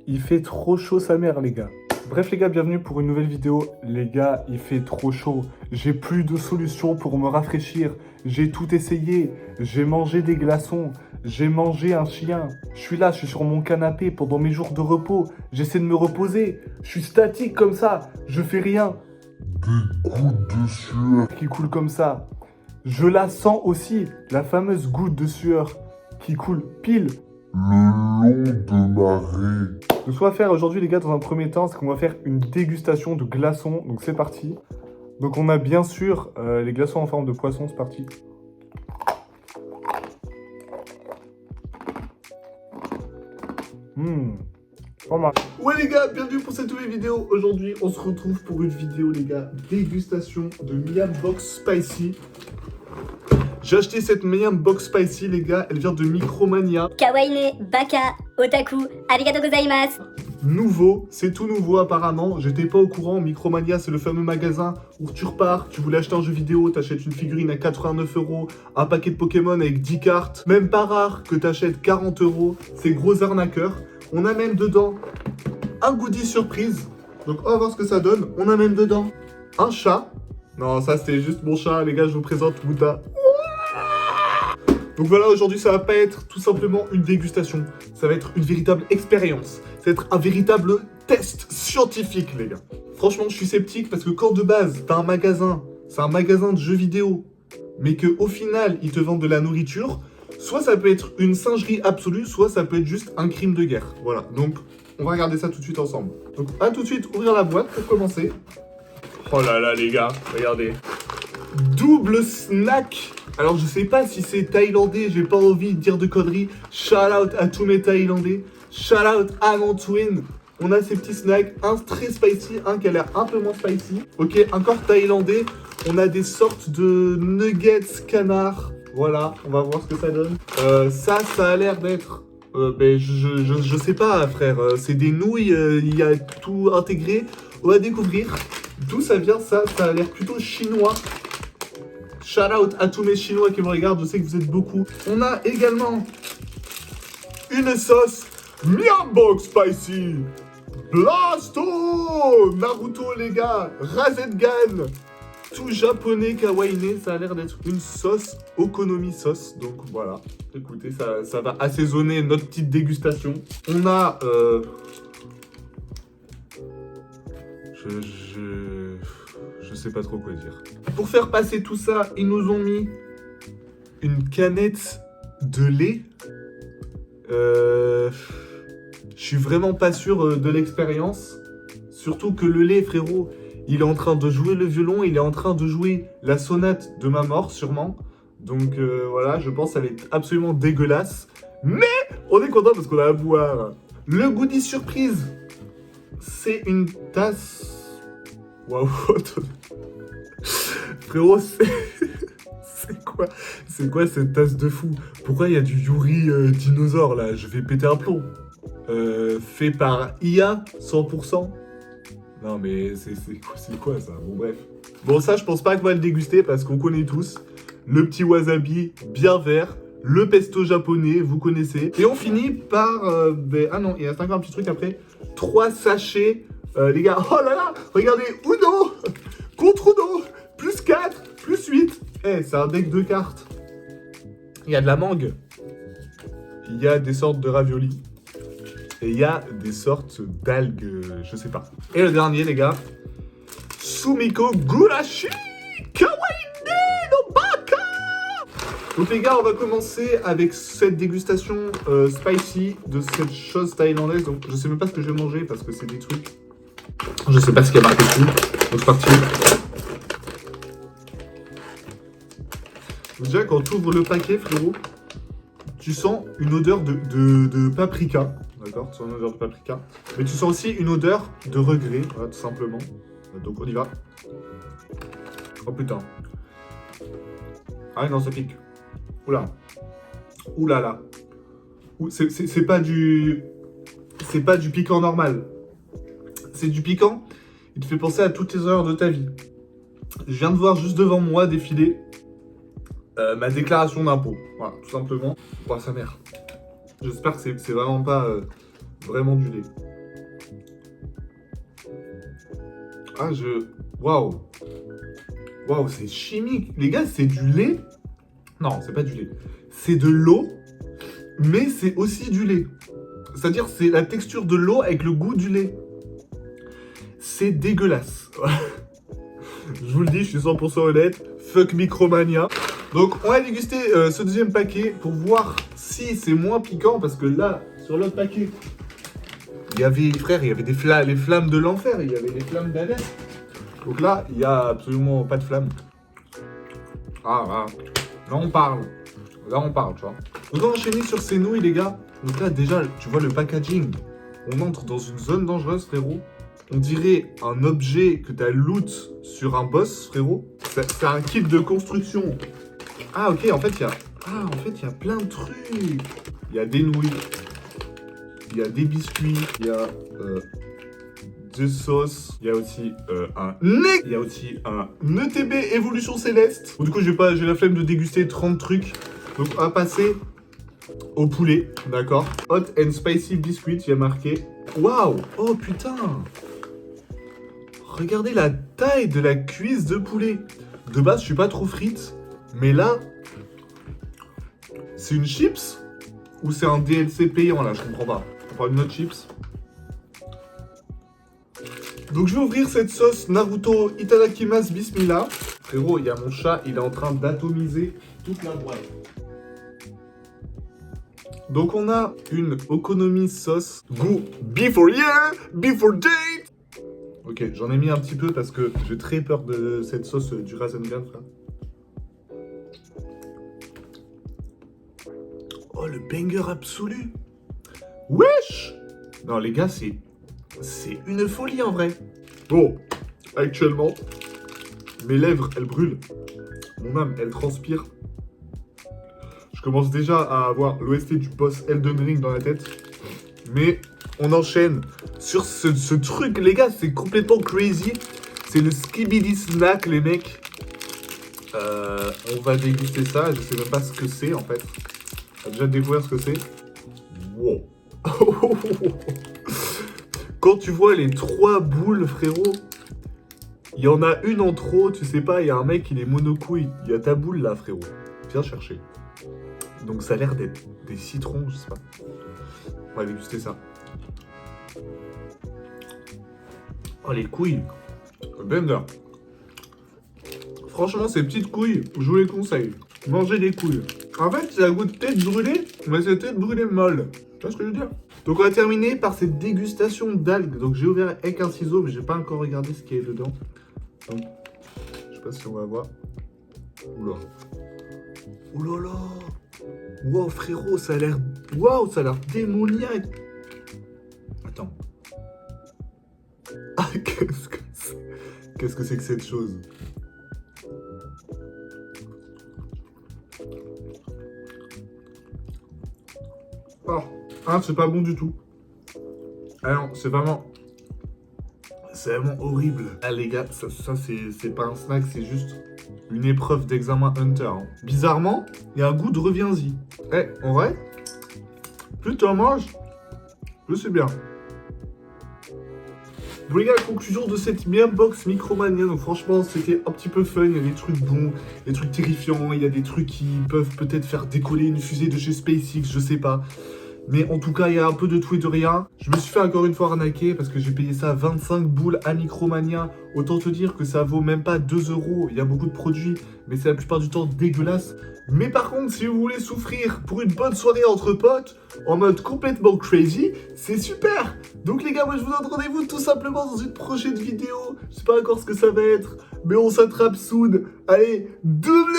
Il fait trop chaud sa mère, les gars. Bref, les gars, bienvenue pour une nouvelle vidéo. Les gars, il fait trop chaud. J'ai plus de solution pour me rafraîchir. J'ai tout essayé. J'ai mangé des glaçons. J'ai mangé un chien. Je suis là, je suis sur mon canapé pendant mes jours de repos. J'essaie de me reposer. Je suis statique comme ça. Je fais rien. Des gouttes de sueur qui coulent comme ça. Je la sens aussi, la fameuse goutte de sueur qui coule pile le long de ma raie. Donc ce qu'on va faire aujourd'hui les gars dans un premier temps, c'est qu'on va faire une dégustation de glaçons. Donc c'est parti. Donc on a bien sûr les glaçons en forme de poisson, c'est parti. Pas mal. Ouais les gars, bienvenue pour cette nouvelle vidéo. Aujourd'hui on se retrouve pour une vidéo les gars, dégustation de Miam Box Spicy. J'ai acheté cette Miam Box Spicy les gars, elle vient de Micromania. Kawaii Baka, Otaku, Arigato gozaimasu. Nouveau, c'est tout nouveau apparemment, j'étais pas au courant. Micromania c'est le fameux magasin où tu repars, tu voulais acheter un jeu vidéo, t'achètes une figurine à 89 €, un paquet de Pokémon avec 10 cartes, même pas rare que t'achètes 40 €, c'est gros arnaqueur. On a même dedans un goodie surprise, donc on va voir ce que ça donne. On a même dedans un chat, non ça c'était juste mon chat les gars, je vous présente Bouddha. Donc voilà, aujourd'hui ça va pas être tout simplement une dégustation, ça va être une véritable expérience, ça va être un véritable test scientifique les gars. Franchement je suis sceptique parce que quand de base t'as un magasin, c'est un magasin de jeux vidéo, mais qu'au final ils te vendent de la nourriture, soit ça peut être une singerie absolue, soit ça peut être juste un crime de guerre. Voilà, donc on va regarder ça tout de suite ensemble. Donc à tout de suite, ouvrir la boîte pour commencer. Oh là là les gars, regardez. Double snack. Alors je sais pas si c'est thaïlandais, j'ai pas envie de dire de conneries. Shout out à tous mes thaïlandais. Shout out à mon twin. On a ces petits snacks, un très spicy, un qui a l'air un peu moins spicy. Ok, encore thaïlandais. On a des sortes de nuggets canard. Voilà, on va voir ce que ça donne. Ça a l'air d'être... je sais pas frère, c'est des nouilles, il y a tout intégré. On va découvrir d'où ça vient, ça a l'air plutôt chinois. Shout out à tous mes chinois qui me regardent, je sais que vous êtes beaucoup. On a également une sauce Miam Box Spicy Blasto Naruto les gars, Rasengan. Tout japonais kawaii, ça a l'air d'être une sauce okonomi sauce. Donc voilà, écoutez, ça va assaisonner notre petite dégustation. On a... Je sais pas trop quoi dire. Pour faire passer tout ça, ils nous ont mis une canette de lait. Je suis vraiment pas sûr de l'expérience. Surtout que le lait, frérot, il est en train de jouer le violon, il est en train de jouer la sonate de ma mort, sûrement. Donc voilà, je pense que ça va être absolument dégueulasse. Mais on est content parce qu'on a à boire. Le goodie surprise, c'est une tasse... Waouh. Frérot, c'est quoi cette tasse de fou? Pourquoi il y a du Yuri dinosaure là? Je vais péter un plomb. Fait par IA 100%. Non mais c'est quoi ça? Bon bref. Bon ça je pense pas qu'on va le déguster parce qu'on connaît tous. Le petit wasabi bien vert. Le pesto japonais, vous connaissez. Et on finit par... ah non, il reste encore un petit truc après. 3 sachets. Les gars, oh là là, regardez, Uno contre Uno, plus 4, plus 8. Eh, c'est un deck de cartes. Il y a de la mangue. Il y a des sortes de raviolis. Et il y a des sortes d'algues, je sais pas. Et le dernier, les gars, Sumiko Gurashi Kawaii no Baka. Donc les gars, on va commencer avec cette dégustation spicy de cette chose thaïlandaise. Donc je sais même pas ce que je vais manger parce que c'est des trucs... Je sais pas ce qu'il y a marqué dessus. Donc c'est parti. Déjà quand tu ouvres le paquet frérot, tu sens une odeur de paprika. D'accord, tu sens une odeur de paprika. Mais tu sens aussi une odeur de regret, voilà, tout simplement. Donc on y va. Oh putain. Ah non, ça pique. Oula. Oula là. C'est pas du... C'est pas du piquant normal. C'est du piquant. Il te fait penser à toutes les heures de ta vie. Je viens de voir juste devant moi défiler ma déclaration d'impôt. Voilà, tout simplement. Oh, sa mère. J'espère que c'est vraiment pas vraiment du lait. Ah, Waouh. Waouh, c'est chimique. Les gars, c'est du lait. Non, c'est pas du lait. C'est de l'eau, mais c'est aussi du lait. C'est-à-dire, c'est la texture de l'eau avec le goût du lait. C'est dégueulasse. Je vous le dis, je suis 100% honnête. Fuck Micromania. Donc, on va déguster ce deuxième paquet pour voir si c'est moins piquant. Parce que là, sur l'autre paquet, il y avait, frère, il y avait les flammes de l'enfer. Il y avait les flammes d'Hadès. Donc là, il n'y a absolument pas de flammes. Ah, là. Là, on parle. Là, on parle, tu vois. Donc, on va enchaîner sur ces nouilles, les gars. Donc là, déjà, tu vois le packaging. On entre dans une zone dangereuse, frérot. On dirait un objet que t'as loot sur un boss, frérot. C'est un kit de construction. Ah, ok, en fait, il y a plein de trucs. Il y a des nouilles. Il y a des biscuits. Il y a des sauces. Il y a aussi il y a aussi un ETB Évolution Céleste. Bon, du coup, j'ai la flemme de déguster 30 trucs. Donc, on va passer au poulet, d'accord. Hot and Spicy Biscuit, il y a marqué. Waouh! Oh, putain! Regardez la taille de la cuisse de poulet. De base, je suis pas trop frite. Mais là, c'est une chips? Ou c'est un DLC payant, là? Je comprends pas. On prend une autre chips. Donc, je vais ouvrir cette sauce Naruto Itadakimasu Bismillah. Frérot, il y a mon chat, il est en train d'atomiser toute la boîte. Donc, on a une Okonomi sauce goût before year, before date. Ok, j'en ai mis un petit peu parce que j'ai très peur de cette sauce du Rasengan, frère. Oh, le banger absolu. Wesh. Non, les gars, c'est une folie en vrai. Bon, actuellement, mes lèvres, elles brûlent. Mon âme, elle transpire. Je commence déjà à avoir l'OST du boss Elden Ring dans la tête. Mais on enchaîne sur ce truc, les gars, c'est complètement crazy. C'est le Skibidi Snack, les mecs. On va déguster ça. Je sais même pas ce que c'est, en fait. On va déjà découvrir ce que c'est. Wow. Quand tu vois les 3 boules, frérot, il y en a une en trop, tu sais pas, il y a un mec, il est monocouille. Il y a ta boule là, frérot. Viens chercher. Donc ça a l'air d'être des citrons, je sais pas. On va déguster ça. Oh, les couilles. Bender. Franchement, ces petites couilles, je vous les conseille. Mangez des couilles. En fait, c'est un goût de tête brûlée, mais c'est tête brûlée molle. Tu vois ce que je veux dire? Donc, on va terminer par cette dégustation d'algues. Donc, j'ai ouvert avec un ciseau, mais j'ai pas encore regardé ce qu'il y a dedans. Donc, je sais pas si on va voir. Oula. Oulala. Wow, frérot, ça a l'air... Waouh, ça a l'air démoniaque. Attends. Ah, qu'est-ce que c'est que cette chose? Oh, ah, c'est pas bon du tout. Ah non, c'est vraiment horrible. Ah les gars, ça c'est pas un snack, c'est juste une épreuve d'examen Hunter. Hein. Bizarrement, il y a un goût de reviens-y. Eh, en vrai, plus tu en manges, plus c'est bien. Bon les gars, la conclusion de cette box Micromania, donc franchement c'était un petit peu fun, il y a des trucs bons, des trucs terrifiants, il y a des trucs qui peuvent peut-être faire décoller une fusée de chez SpaceX, je sais pas. Mais en tout cas, il y a un peu de tout et de rien. Je me suis fait encore une fois arnaquer parce que j'ai payé ça 25 boules à Micromania. Autant te dire que ça vaut même pas 2 €. Il y a beaucoup de produits, mais c'est la plupart du temps dégueulasse. Mais par contre, si vous voulez souffrir pour une bonne soirée entre potes, en mode complètement crazy, c'est super. Donc les gars, moi je vous donne rendez-vous tout simplement dans une prochaine vidéo. Je sais pas encore ce que ça va être, mais on s'attrape soon. Allez, double